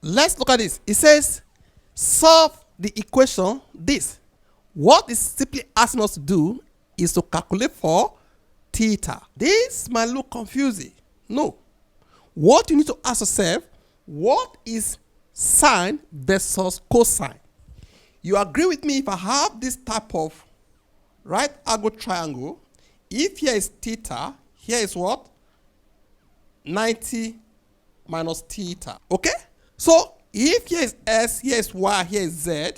let's look at this. It says solve the equation this. What is simply asking us to do is to calculate for theta. This might look confusing. No. What you need to ask yourself, what is sine versus cosine? You agree with me if I have this type of right angle triangle, if here is theta, here is what? 90 minus theta. Okay? So if here is S, here is Y, here is Z,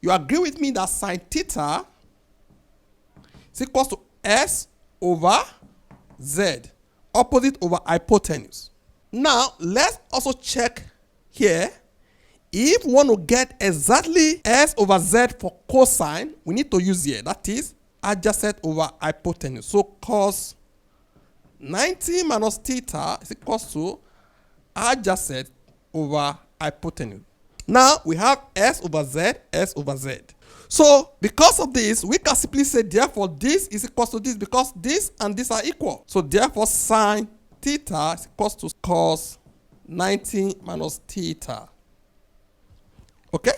you agree with me that sine theta is equal to S over Z, opposite over hypotenuse. Now, let's also check here. If we want to get exactly S over Z for cosine, we need to use here. That is adjacent over hypotenuse. So cos 90 minus theta is equal to adjacent over hypotenuse. Now we have S over Z, S over Z. So because of this, we can simply say therefore this is equal to this because this and this are equal. So therefore sine theta is equal to cos 90 minus theta. Okay?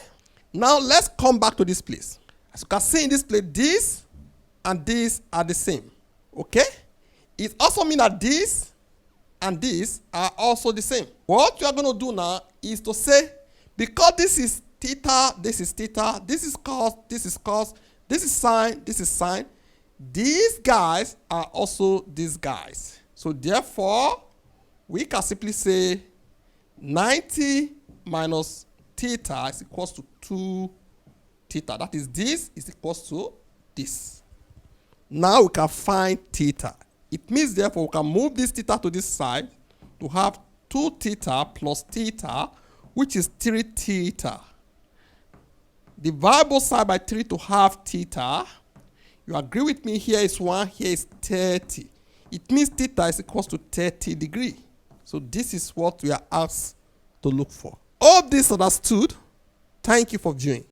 Now let's come back to this place. As you can see in this place, this and this are the same. Okay? It also means that this and this are also the same. What you are going to do now is to say, because this is theta, this is theta, this is cos, this is cos, this is sine, this is sine, these guys are also these guys. So therefore, we can simply say 90 minus theta is equal to 2 theta. That is, this is equal to this. Now we can find theta. It means therefore we can move this theta to this side to have 2 theta plus theta, which is 3 theta. Divide both sides by 3 to have theta. You agree with me? Here is 1, here is 30. It means theta is equal to 30 degrees. So this is what we are asked to look for. All this understood. Thank you for viewing.